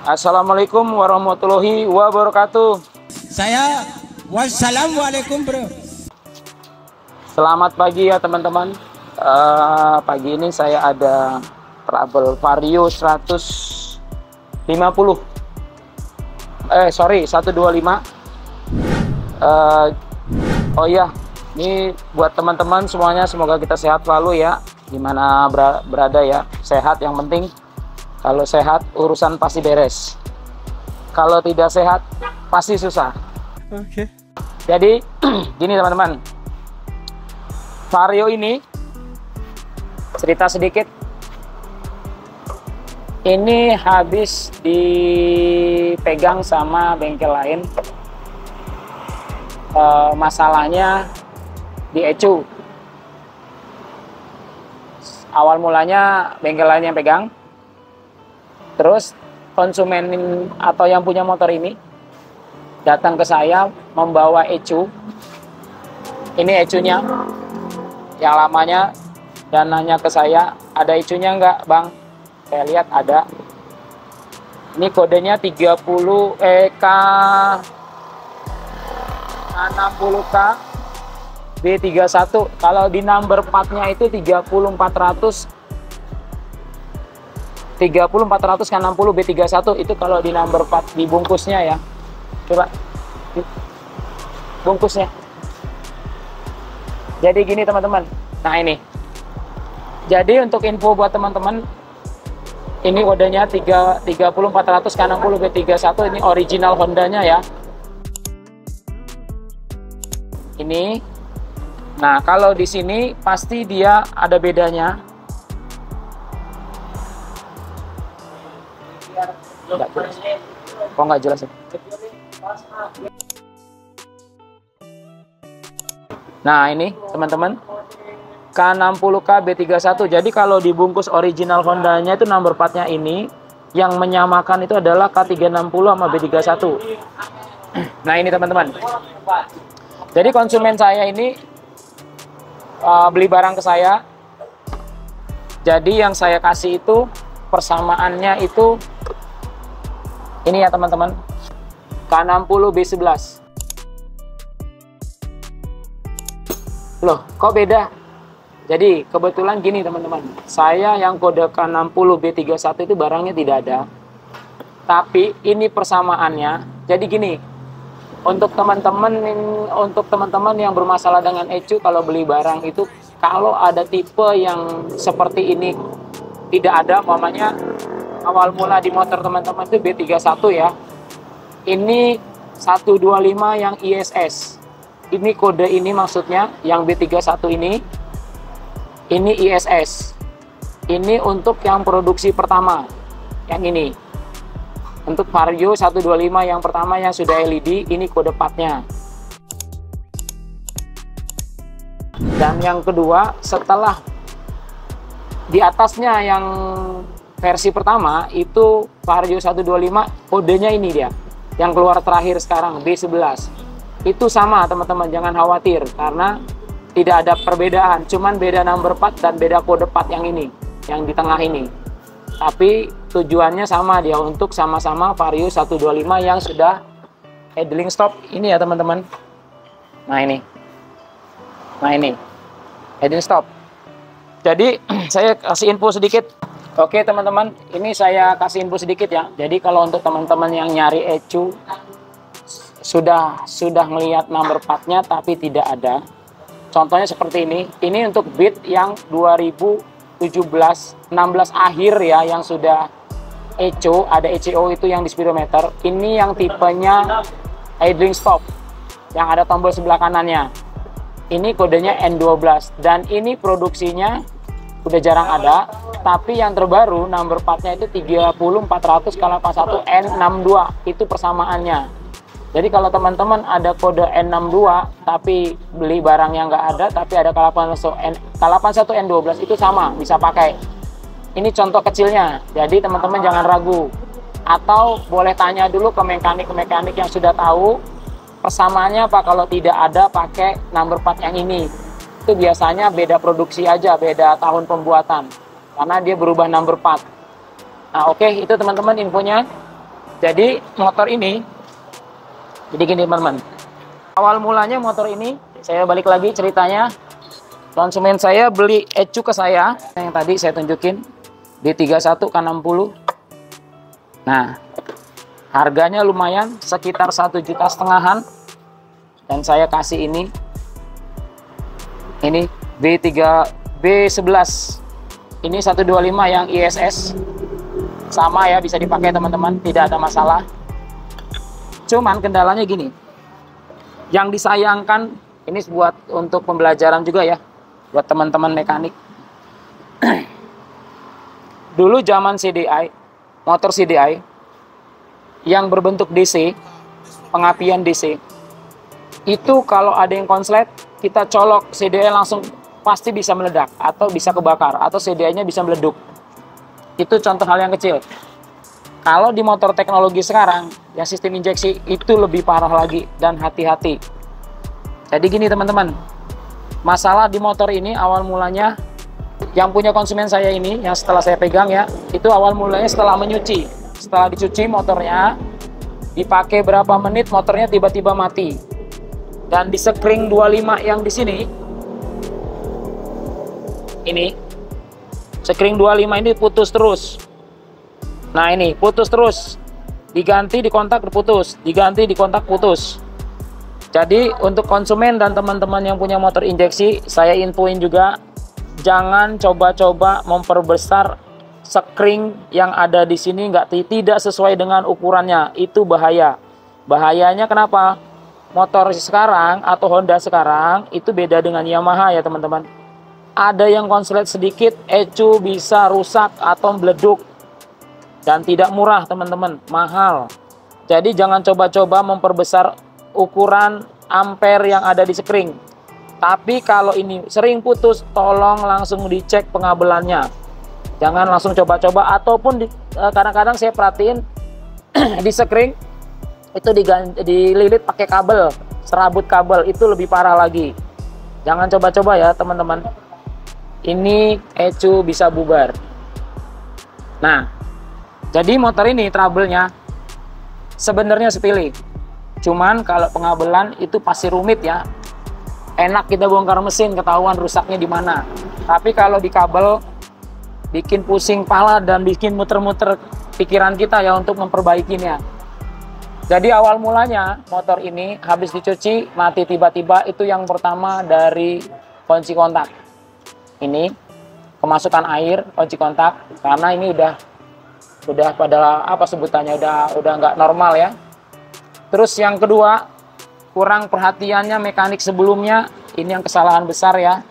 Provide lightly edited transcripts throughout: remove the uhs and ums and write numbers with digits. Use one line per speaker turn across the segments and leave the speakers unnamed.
Assalamualaikum warahmatullahi wabarakatuh.
Wassalamualaikum bro.
Selamat pagi ya teman-teman. Pagi ini saya ada trouble Vario 125. 125. Oh iya, ini buat teman-teman semuanya, semoga kita sehat selalu ya, dimana berada ya, sehat yang penting. Kalau sehat urusan pasti beres, kalau tidak sehat pasti susah.
Oke.
Jadi gini teman-teman, Vario ini cerita sedikit, ini habis dipegang sama bengkel lain. Masalahnya di ECU. Awal mulanya bengkel lain yang pegang, terus konsumen atau yang punya motor ini datang ke saya membawa ECU. Ini ECU-nya yang lamanya, dan nanya ke saya, ada ECU-nya nggak bang? Saya lihat ada. Ini kodenya 30 K60K B31. Kalau di number partnya itu 30400 K60 B31 itu kalau di number part di bungkusnya ya. Coba bungkusnya. Jadi gini teman-teman. Nah ini. Jadi untuk info buat teman-teman, ini kodenya 30400 K60 B31, ini original Hondanya ya. Ini. Nah, kalau di sini pasti dia ada bedanya. Nggak jelas. Kok nggak jelas ya? Nah, ini teman-teman, K60K B31. Jadi kalau dibungkus original Hondanya itu number partnya ini, yang menyamakan itu adalah K360 sama B31. Nah, ini teman-teman. Jadi konsumen saya ini beli barang ke saya. Jadi yang saya kasih itu persamaannya itu ini ya teman-teman, K60 B11. Loh, kok beda? Jadi kebetulan gini teman-teman, saya yang kode K60 B31 itu barangnya tidak ada, tapi ini persamaannya. Jadi gini, untuk teman-teman yang bermasalah dengan ECU, kalau beli barang itu, kalau ada tipe yang seperti ini tidak ada, umpamanya awal mula di motor teman-teman itu B31 ya, ini 125 yang ISS, ini kode ini maksudnya yang B31 ini ISS, ini untuk yang produksi pertama, yang ini untuk Vario 125 yang pertama yang sudah LED, ini kode partnya. Dan yang kedua, setelah di atasnya yang versi pertama itu Vario 125, kodenya ini dia yang keluar terakhir sekarang B11. Itu sama teman-teman, jangan khawatir karena tidak ada perbedaan, cuman beda number part dan beda kode part yang ini, yang di tengah ini. Tapi tujuannya sama dia, untuk sama-sama Vario 125 yang sudah idling stop ini ya teman-teman. Nah ini idling stop. Jadi saya kasih info sedikit. Oke teman-teman, ini saya kasih info sedikit ya. Jadi kalau untuk teman-teman yang nyari ECU sudah melihat number partnya tapi tidak ada, contohnya seperti ini untuk Beat yang 2017-16 akhir ya, yang sudah ECO, ada ECO itu yang di speedometer. Ini yang tipenya idling stop, yang ada tombol sebelah kanannya. Ini kodenya N12, dan ini produksinya udah jarang ada, tapi yang terbaru number partnya itu 30400 K81 N62, itu persamaannya. Jadi kalau teman-teman ada kode N62 tapi beli barang yang nggak ada, tapi ada K81 N12, itu sama, bisa pakai. Ini contoh kecilnya, jadi teman-teman jangan ragu. Atau boleh tanya dulu ke mekanik yang sudah tahu persamaannya apa. Kalau tidak ada, pakai number part yang ini. Itu biasanya beda produksi aja, beda tahun pembuatan, karena dia berubah number part. Nah oke, itu teman-teman infonya. Jadi motor ini, jadi gini teman-teman. Awal mulanya motor ini, saya balik lagi ceritanya. Konsumen saya beli ECU ke saya, yang tadi saya tunjukin di 31 K60. Nah, harganya lumayan, sekitar 1,5 jutaan. Dan saya kasih ini B11. Ini 125 yang ISS. Sama ya, bisa dipakai teman-teman, tidak ada masalah. Cuman kendalanya gini. Yang disayangkan, ini buat untuk pembelajaran juga ya, buat teman-teman mekanik. Dulu zaman CDI, motor CDI yang berbentuk DC, pengapian DC, itu kalau ada yang konslet, kita colok CDI langsung pasti bisa meledak, atau bisa kebakar, atau CDI-nya bisa meleduk. Itu contoh hal yang kecil. Kalau di motor teknologi sekarang, yang sistem injeksi itu lebih parah lagi, dan hati-hati. Jadi gini teman-teman, masalah di motor ini awal mulanya, yang punya konsumen saya ini, yang setelah saya pegang ya, itu awal mulanya setelah menyuci. Setelah dicuci motornya, dipakai berapa menit motornya tiba-tiba mati. Dan di sekring 25 yang di sini, ini, sekring 25 ini putus terus. Nah ini, putus terus. Diganti di kontak putus, diganti di kontak putus. Jadi untuk konsumen dan teman-teman yang punya motor injeksi, saya infoin juga, jangan coba-coba memperbesar sekring yang ada di sini, tidak sesuai dengan ukurannya. Itu bahaya. Bahayanya kenapa? Motor sekarang atau Honda sekarang itu beda dengan Yamaha ya teman-teman. Ada yang konslet sedikit, ECU bisa rusak atau meleduk. Dan tidak murah teman-teman, mahal. Jadi jangan coba-coba memperbesar ukuran ampere yang ada di sekring. Tapi kalau ini sering putus, tolong langsung dicek pengabelannya. Jangan langsung coba-coba, ataupun kadang-kadang saya perhatiin di sekring itu dililit pakai kabel, serabut kabel, itu lebih parah lagi. Jangan coba-coba ya teman-teman. Ini ECU bisa bubar. Nah, jadi motor ini trouble-nya sebenarnya sepele. Cuman kalau pengabelan itu pasti rumit ya. Enak kita bongkar mesin, ketahuan rusaknya di mana. Tapi kalau di kabel, bikin pusing pala dan bikin muter-muter pikiran kita ya untuk memperbaikinya. Jadi awal mulanya motor ini habis dicuci mati tiba-tiba, itu yang pertama dari kunci kontak. Ini kemasukan air kunci kontak, karena ini udah pada apa sebutannya, udah nggak normal ya. Terus yang kedua, kurang perhatiannya mekanik sebelumnya, ini yang kesalahan besar ya.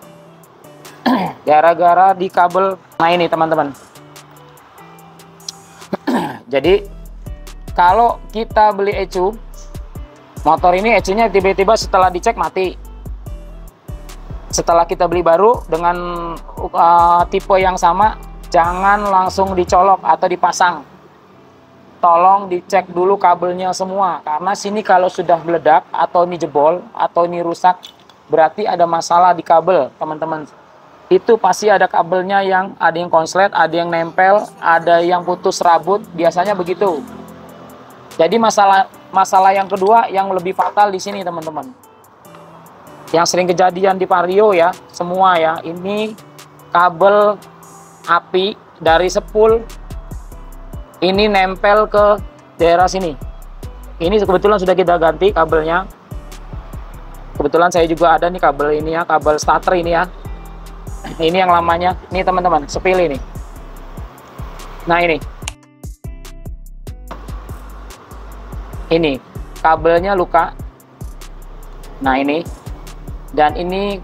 Gara-gara di kabel. Nah ini teman-teman. Jadi kalau kita beli ECU, motor ini ECU-nya tiba-tiba setelah dicek mati. Setelah kita beli baru dengan tipe yang sama, jangan langsung dicolok atau dipasang. Tolong dicek dulu kabelnya semua, karena sini kalau sudah meledak atau ini jebol atau ini rusak, berarti ada masalah di kabel teman-teman. Itu pasti ada kabelnya yang ada yang konslet, ada yang nempel, ada yang putus rabut, biasanya begitu. Jadi masalah yang kedua yang lebih fatal di sini teman-teman, yang sering kejadian di Vario ya, semua ya, ini kabel api dari spool ini nempel ke daerah sini. Ini kebetulan sudah kita ganti kabelnya. Kebetulan saya juga ada nih kabel ini ya, kabel starter ini ya. Ini yang lamanya, ini teman-teman, sepele ini. Nah ini kabelnya luka. Nah ini, dan ini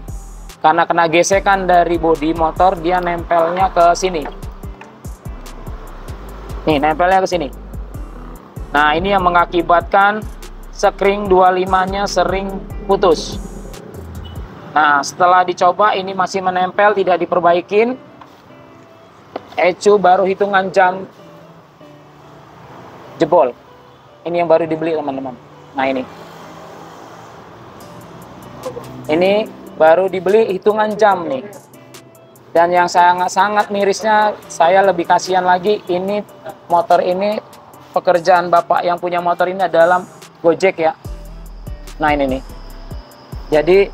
karena kena gesekan dari bodi motor, dia nempelnya ke sini. Nih, nempelnya ke sini. Nah, ini yang mengakibatkan sekring 25-nya sering putus. Nah, setelah dicoba ini masih menempel, tidak diperbaikin. ECU baru hitungan jam jebol. Ini yang baru dibeli teman-teman. Nah, ini baru dibeli hitungan jam nih. Dan yang sangat-sangat mirisnya, saya lebih kasihan lagi, ini motor ini pekerjaan Bapak yang punya motor ini adalah Gojek ya. Nah ini nih. Jadi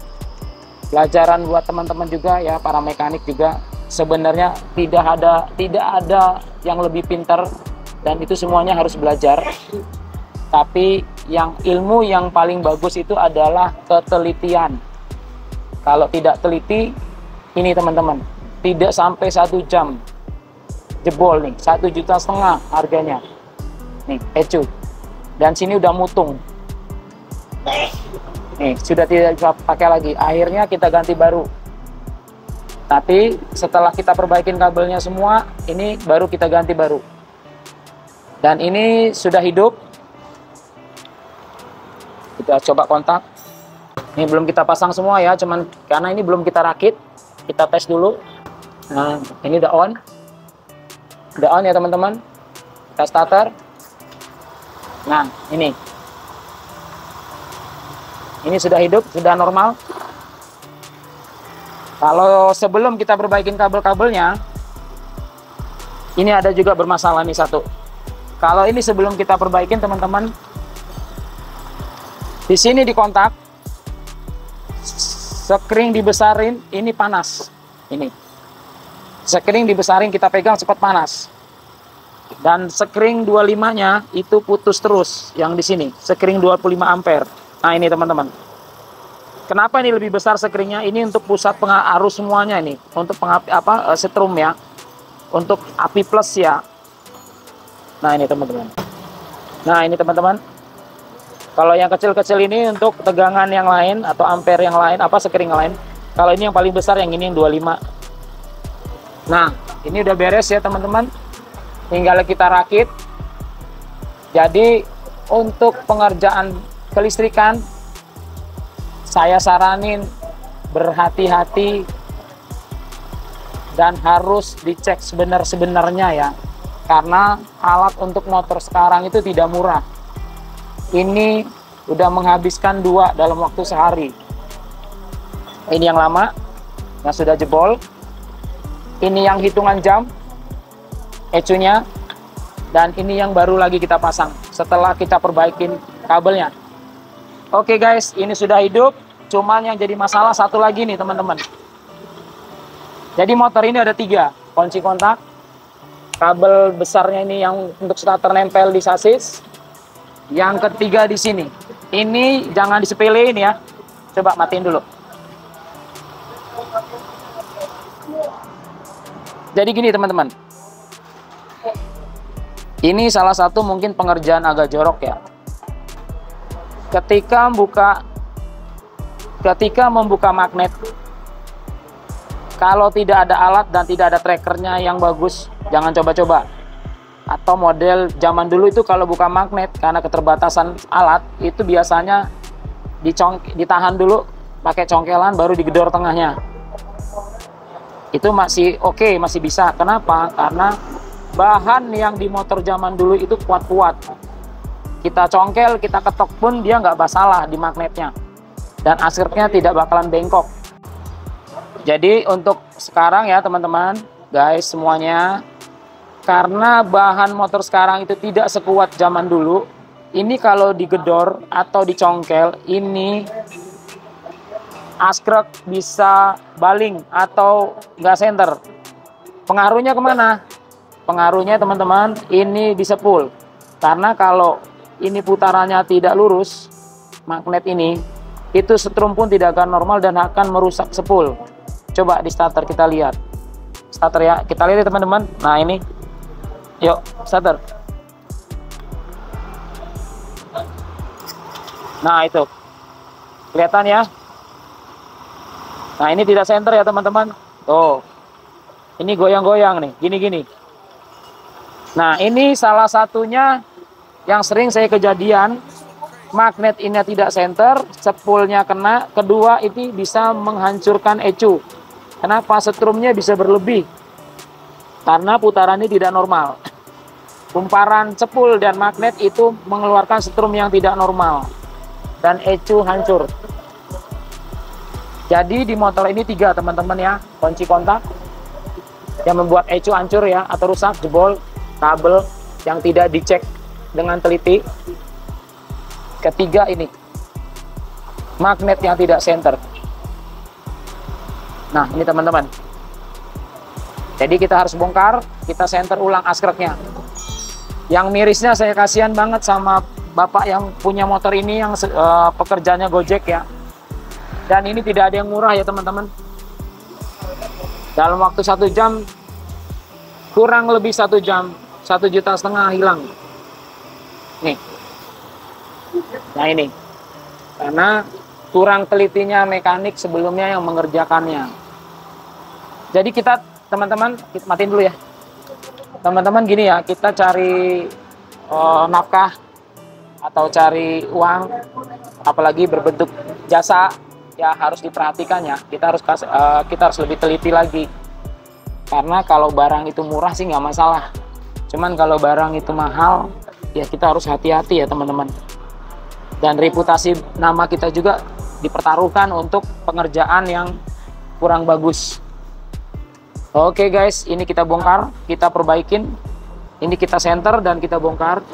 pelajaran buat teman-teman juga ya, para mekanik juga. Sebenarnya tidak ada yang lebih pintar, dan itu semuanya harus belajar. Tapi ilmu yang paling bagus itu adalah ketelitian. Kalau tidak teliti, ini teman-teman, tidak sampai 1 jam jebol nih, 1,5 juta harganya. Nih, ecu. Dan sini udah mutung. Nih, sudah tidak bisa pakai lagi. Akhirnya kita ganti baru. Tapi setelah kita perbaikin kabelnya semua, ini baru kita ganti baru. Dan ini sudah hidup. Kita coba kontak. Ini belum kita pasang semua ya, cuman karena ini belum kita rakit. Kita tes dulu. Nah, ini udah on. Udah on ya teman-teman. Kita starter. Nah, ini sudah hidup, sudah normal. Kalau sebelum kita perbaikin kabel-kabelnya, ini ada juga bermasalah nih satu. Kalau ini sebelum kita perbaikin teman-teman, di sini di kontak, sekring dibesarin, ini panas. Ini sekring dibesarin, kita pegang cepat panas. Dan sekring 25-nya itu putus terus, yang di sini sekring 25 ampere. Nah ini teman-teman, kenapa ini lebih besar sekringnya? Ini untuk pusat arus semuanya, ini untuk setrum ya, untuk api plus ya. Nah ini teman-teman. Nah ini teman-teman, kalau yang kecil-kecil ini untuk tegangan yang lain atau ampere yang lain, sekring lain. Kalau ini yang paling besar, yang ini yang 25. Nah ini udah beres ya teman-teman, tinggal kita rakit. Jadi untuk pengerjaan kelistrikan, saya saranin berhati-hati dan harus dicek sebenar-sebenarnya ya, karena alat untuk motor sekarang itu tidak murah. Ini udah menghabiskan 2 dalam waktu sehari. Ini yang lama, yang sudah jebol. Ini yang hitungan jam ecunya, dan ini yang baru lagi kita pasang setelah kita perbaikin kabelnya. Oke guys, ini sudah hidup. Cuman yang jadi masalah satu lagi nih teman-teman. Jadi motor ini ada 3 kunci kontak. Kabel besarnya ini yang untuk starter nempel di sasis. Yang ketiga di sini. Ini jangan disepelein ya. Coba matiin dulu. Jadi gini teman-teman. Ini salah satu mungkin pengerjaan agak jorok ya. Ketika membuka magnet, kalau tidak ada alat dan tidak ada trackernya yang bagus, jangan coba-coba. Atau model zaman dulu itu kalau buka magnet, karena keterbatasan alat, itu biasanya ditahan dulu pakai congkelan, baru digedor tengahnya. Itu masih oke, masih bisa. Kenapa? Karena bahan yang di motor zaman dulu itu kuat-kuat. Kita congkel, kita ketok pun dia nggak masalah di magnetnya, dan akhirnya tidak bakalan bengkok. Jadi untuk sekarang ya teman-teman, guys semuanya, karena bahan motor sekarang itu tidak sekuat zaman dulu, ini kalau digedor atau dicongkel, ini askrek bisa baling atau nggak senter. Pengaruhnya kemana? Pengaruhnya teman-teman, ini di sepul. Karena kalau ini putarannya tidak lurus, magnet ini, itu setrum pun tidak akan normal dan akan merusak sepul. Coba di starter kita lihat. Starter ya, kita lihat ya teman-teman. Nah ini, yuk starter. Nah itu, kelihatan ya. Nah ini tidak senter ya teman-teman. Tuh, ini goyang-goyang nih, gini-gini. Nah ini salah satunya yang sering saya kejadian, magnet ini tidak senter, sepulnya kena. Kedua, itu bisa menghancurkan ecu. Kenapa? Setrumnya bisa berlebih karena putarannya tidak normal. Kumparan sepul dan magnet itu mengeluarkan setrum yang tidak normal dan ecu hancur. Jadi di motor ini 3 teman-teman ya, kunci kontak yang membuat ecu hancur ya, atau rusak, jebol, kabel yang tidak dicek dengan teliti. Ketiga ini, magnet yang tidak center. Nah, ini teman-teman. Jadi kita harus bongkar, kita center ulang askreknya. Yang mirisnya saya kasihan banget sama bapak yang punya motor ini, yang pekerjaannya Gojek ya. Dan ini tidak ada yang murah ya teman-teman. Dalam waktu 1 jam, kurang lebih 1 jam, 1,5 juta hilang. Nih. Nah ini, karena kurang telitinya mekanik sebelumnya yang mengerjakannya. Jadi kita, teman-teman, kita matiin dulu ya. Teman-teman gini ya, kita cari nafkah atau cari uang, apalagi berbentuk jasa, ya harus diperhatikan ya. Kita harus lebih teliti lagi. Karena kalau barang itu murah sih nggak masalah. Cuman kalau barang itu mahal, ya kita harus hati-hati ya teman-teman. Dan reputasi nama kita juga dipertaruhkan untuk pengerjaan yang kurang bagus. Oke guys, ini kita bongkar, kita perbaikin. Ini kita center dan kita bongkar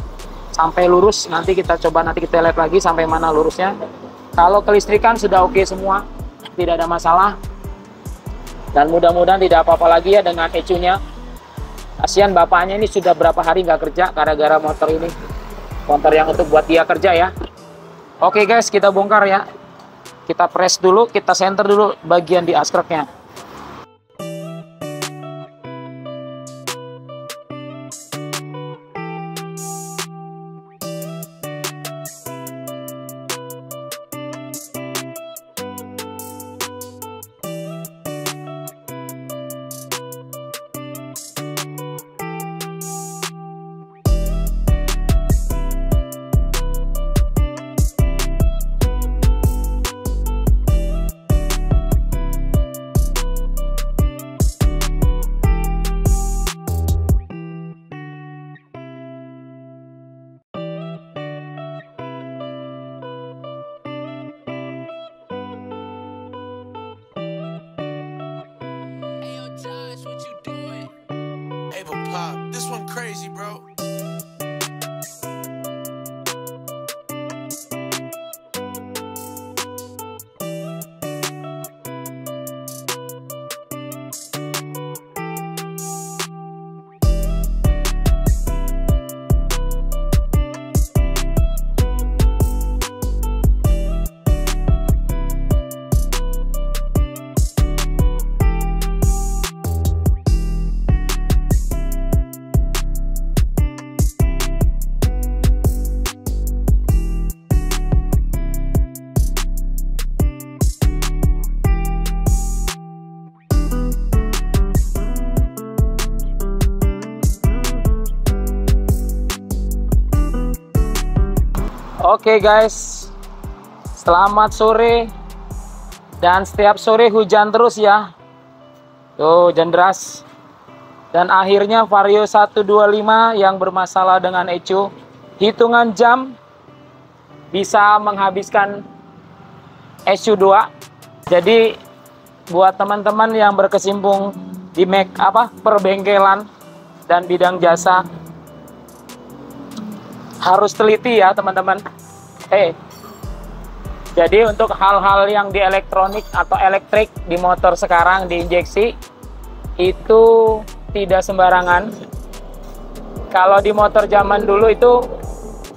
sampai lurus. Nanti kita coba, nanti kita lihat lagi sampai mana lurusnya. Kalau kelistrikan sudah oke semua, tidak ada masalah. Dan mudah-mudahan tidak apa-apa lagi ya dengan ECU-nya. Kasihan bapaknya ini sudah berapa hari nggak kerja gara-gara motor ini. Motor yang untuk buat dia kerja ya. Oke guys, kita bongkar ya. Kita press dulu, kita center dulu bagian di askreknya.
This one crazy, bro.
Oke guys, selamat sore. Dan setiap sore hujan terus ya. Tuh, hujan deras. Dan akhirnya Vario 125 yang bermasalah dengan ECU, hitungan jam bisa menghabiskan ECU 2. Jadi buat teman-teman yang berkecimpung di perbengkelan dan bidang jasa, harus teliti ya teman-teman. Jadi untuk hal-hal yang di elektronik atau elektrik di motor sekarang diinjeksi itu tidak sembarangan. Kalau di motor zaman dulu itu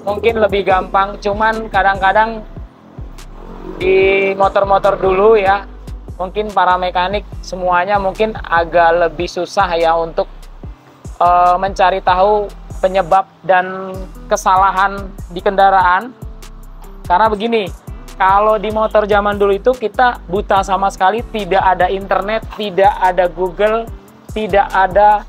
mungkin lebih gampang, cuman kadang-kadang di motor-motor dulu ya, mungkin para mekanik semuanya mungkin agak lebih susah ya untuk mencari tahu penyebab dan kesalahan di kendaraan. Karena begini, kalau di motor zaman dulu itu kita buta sama sekali, tidak ada internet, tidak ada Google, tidak ada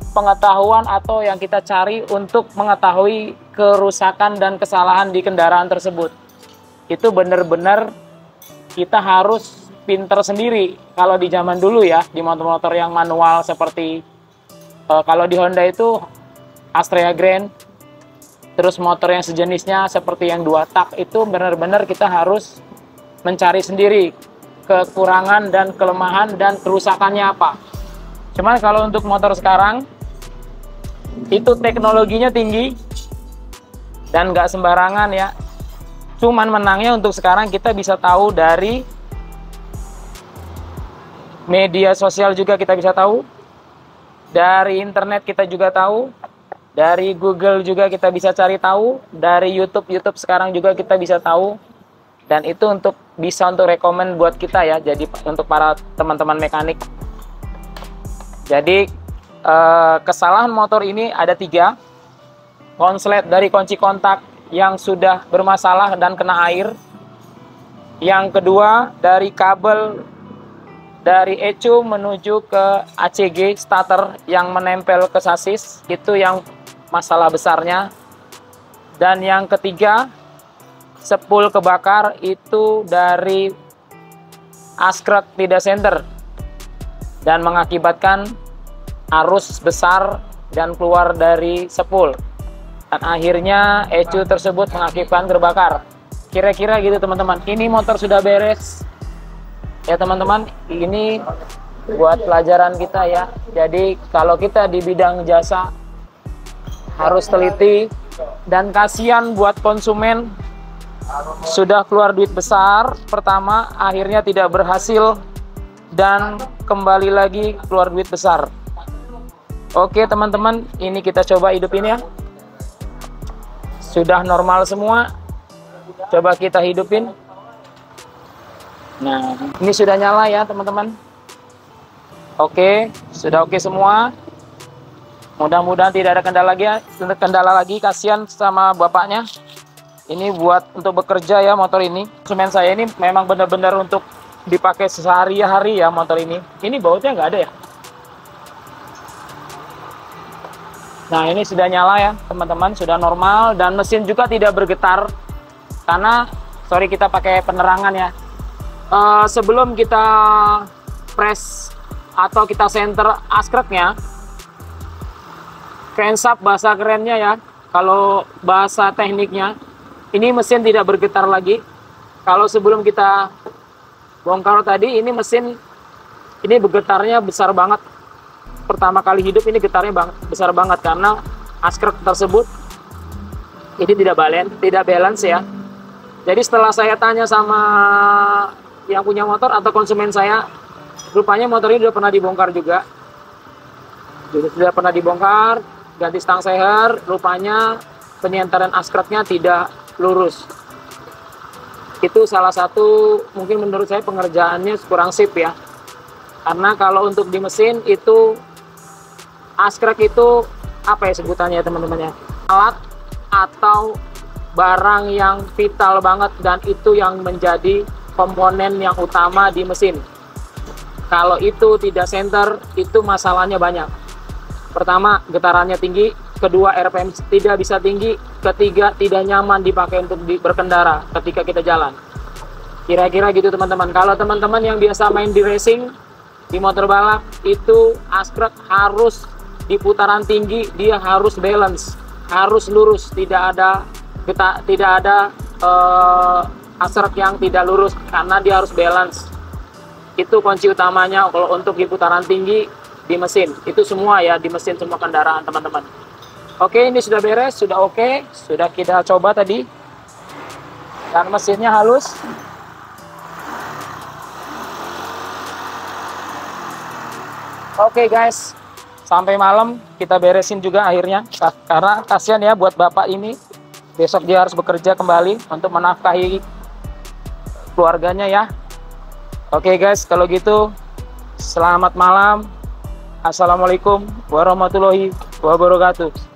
pengetahuan atau yang kita cari untuk mengetahui kerusakan dan kesalahan di kendaraan tersebut. Itu benar-benar kita harus pinter sendiri. Kalau di zaman dulu ya, di motor-motor yang manual seperti kalau di Honda itu Astrea Grand, terus motor yang sejenisnya seperti yang 2 tak, itu benar-benar kita harus mencari sendiri kekurangan dan kelemahan dan kerusakannya apa. Cuman kalau untuk motor sekarang itu teknologinya tinggi, Dan nggak sembarangan ya. Cuman menangnya untuk sekarang kita bisa tahu dari media sosial juga kita bisa tahu. Dari internet kita juga tahu. Dari Google juga kita bisa cari tahu. Dari YouTube sekarang juga kita bisa tahu. Dan itu bisa untuk rekomen buat kita ya. Jadi untuk para teman-teman mekanik. Jadi kesalahan motor ini ada 3. Konslet dari kunci kontak yang sudah bermasalah dan kena air. Yang kedua dari kabel dari ECU menuju ke ACG starter yang menempel ke sasis, itu yang masalah besarnya. Dan yang ketiga, spool kebakar itu dari askrek tidak center dan mengakibatkan arus besar dan keluar dari spool. Dan akhirnya ECU tersebut mengakibatkan terbakar. Kira-kira gitu teman-teman. Ini motor sudah beres. Ya teman-teman, ini buat pelajaran kita ya. Jadi kalau kita di bidang jasa harus teliti, dan kasihan buat konsumen sudah keluar duit besar pertama, akhirnya tidak berhasil dan kembali lagi keluar duit besar. Oke teman-teman, ini kita coba hidupin ya. Sudah normal semua, coba kita hidupin. Nah, ini sudah nyala ya teman-teman. Oke, sudah oke semua. Mudah-mudahan tidak ada kendala lagi. Kasihan sama bapaknya. Ini buat untuk bekerja ya motor ini. Konsumen saya ini memang benar-benar untuk dipakai sehari-hari ya motor ini. Ini bautnya nggak ada ya. Nah, ini sudah nyala ya teman-teman, sudah normal dan mesin juga tidak bergetar. Karena sorry kita pakai penerangan ya. Sebelum kita press atau kita center askreknya, crankshaft bahasa kerennya ya, kalau bahasa tekniknya, ini mesin tidak bergetar lagi. Kalau sebelum kita bongkar tadi, ini mesin ini bergetarnya besar banget. Pertama kali hidup ini getarnya besar banget karena askrek tersebut ini tidak balance ya. Jadi setelah saya tanya sama yang punya motor atau konsumen saya, rupanya motor ini sudah pernah dibongkar juga. Sudah pernah dibongkar, ganti stang seher, rupanya penyenteran askreknya tidak lurus. Itu salah satu mungkin menurut saya pengerjaannya kurang sip ya. Karena kalau untuk di mesin itu askrek itu apa ya sebutannya teman-teman ya? Alat atau barang yang vital banget dan itu yang menjadi komponen yang utama di mesin. Kalau itu tidak center, itu masalahnya banyak. Pertama, getarannya tinggi. Kedua, RPM tidak bisa tinggi. Ketiga, tidak nyaman dipakai untuk berkendara ketika kita jalan. Kira-kira gitu teman-teman. Kalau teman-teman yang biasa main di racing, di motor balap, itu askrek harus di putaran tinggi, dia harus balance, harus lurus, tidak ada askrek yang tidak lurus karena dia harus balance. Itu kunci utamanya kalau untuk di putaran tinggi di mesin. Itu semua ya di mesin semua kendaraan teman-teman. Oke, ini sudah beres, sudah oke, sudah kita coba tadi. Dan mesinnya halus. Oke guys, sampai malam kita beresin juga akhirnya. Karena kasihan ya buat bapak ini. Besok dia harus bekerja kembali untuk menafkahi keluarganya ya. Oke guys, kalau gitu selamat malam. Assalamualaikum warahmatullahi wabarakatuh.